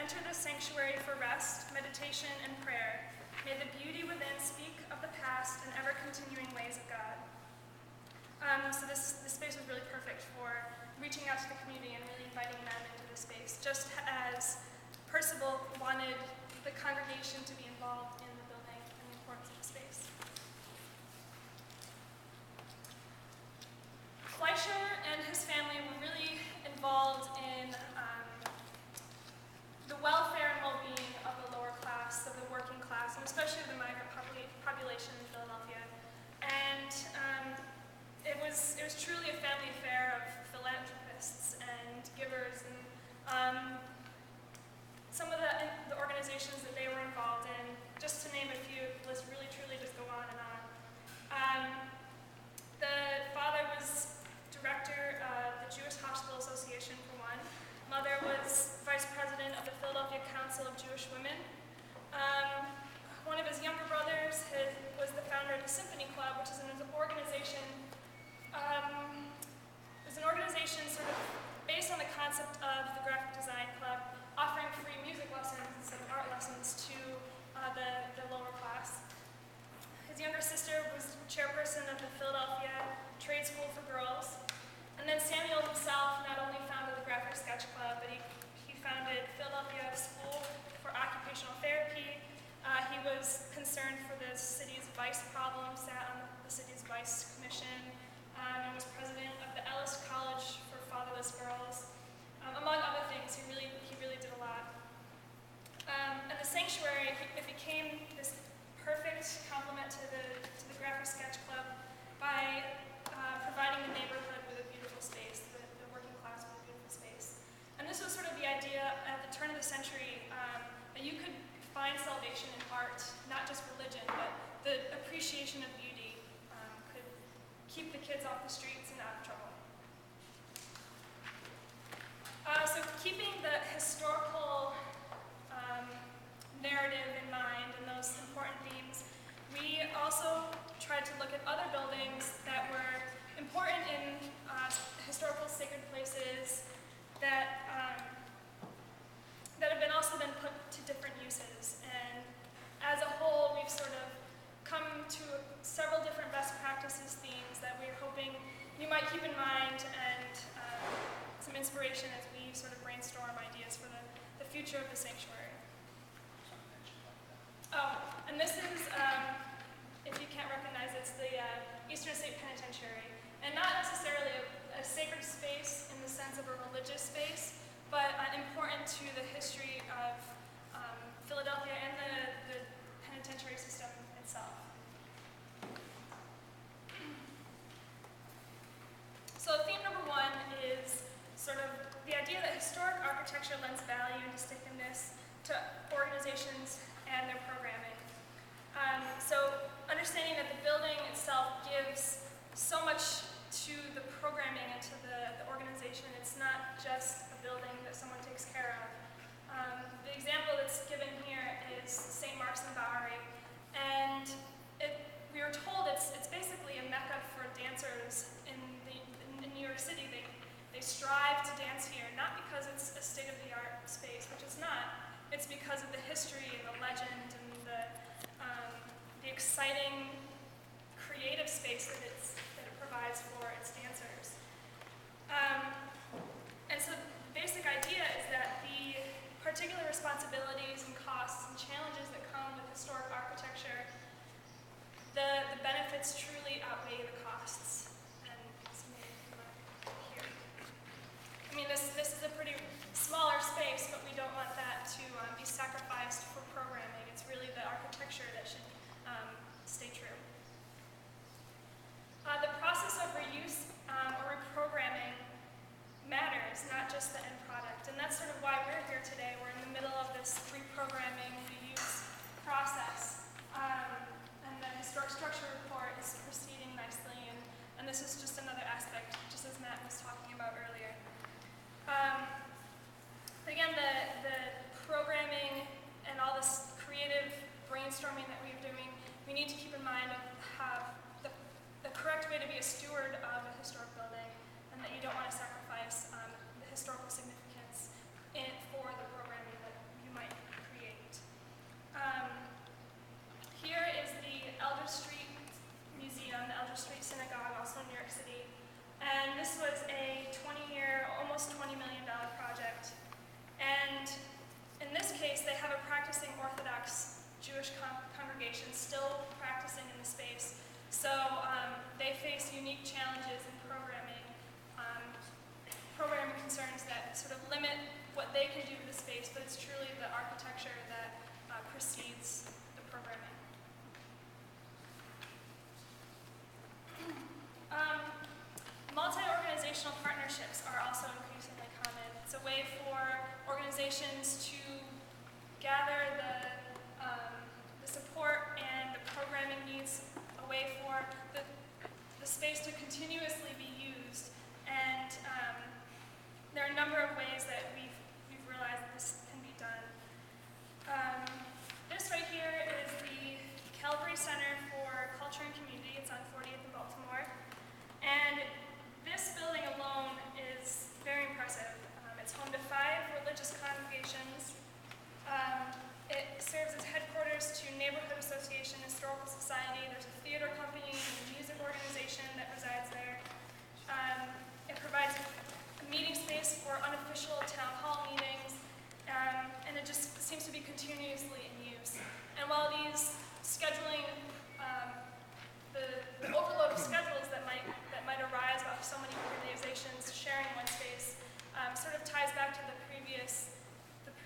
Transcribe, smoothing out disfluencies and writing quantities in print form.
enter the sanctuary for rest, meditation, and prayer, may the beauty within speak of the past and ever-continuing ways of God. So this space was really perfect for reaching out to the community and really inviting them into the space, just as Percival wanted the congregation to be involved in the building and the importance of the space. Fleisher and his family were really involved in the welfare and well-being of the lower class, of the working class, and especially the migrant population in Philadelphia. And it was truly a family affair of philanthropists and givers, and some of the organizations that they were involved in, just to name a few, the list really truly just go on and on. The father was director of the Jewish Hospital Association, for one. Mother was vice president of the Philadelphia Council of Jewish Women. One of his younger brothers was the founder of the Symphony Club, which is an organization. It's an organization sort of based on the concept of the Graphic Design Club, offering free music lessons instead of art lessons to the lower class. His younger sister was chairperson of the Philadelphia Trade School for Girls. And then Samuel himself not only founded the Graphic Sketch Club, but he founded Philadelphia School for Occupational Therapy. He was concerned for the city's vice problem, sat on the city's vice commission, and was president of the Ellis College for Fatherless Girls. Among other things, he really did a lot. And the sanctuary, it became this perfect complement to the Graphic Sketch Club by providing the neighborhood with a beautiful space, the working class with a beautiful space. And this was sort of the idea at the turn of the century that you could find salvation in art, not just religion, but the appreciation of beauty could keep the kids off the streets and out of trouble. So keeping the historical narrative in mind and those important themes, we also tried to look at other buildings that were important in historical sacred places that have also been put to different uses. And as a whole, we've sort of come to several different best practices themes that we're hoping you might keep in mind, and some inspiration as we sort of brainstorm ideas for the future of the sanctuary. Oh, and this is, if you can't recognize, it's the Eastern State Penitentiary. And not necessarily a sacred space in the sense of a religious space, but important to the history of Philadelphia and the penitentiary system itself. So theme number one is sort of the idea that historic architecture lends value and distinctiveness to organizations and their programming. So understanding that the building itself gives so much to the programming and to the organization. It's not just a building that someone takes care of. The example that's given here is St. Mark's and Bowery, and we were told it's basically a mecca for dancers in New York City. They strive to dance here, not because it's a state-of-the-art space, which it's not. It's because of the history and the legend and the exciting creative space that it provides for its dancers. And so the basic idea is that the particular responsibilities and costs and challenges that come with historic architecture, the benefits truly outweigh the costs. And so here. I mean, this is a pretty smaller space, but we don't want that to be sacrificed for programming. It's really the architecture that should stay true. The process of reuse or reprogramming matters, not just the end product. And that's sort of why we're here today. We're in the middle of this reprogramming, reuse process. And the historic structure report is proceeding nicely. And this is just another aspect, just as Matt was talking about earlier. Again, the is to gather the support and the programming needs, a way for the space to continuously be used. And there are a number of ways that we've realized that this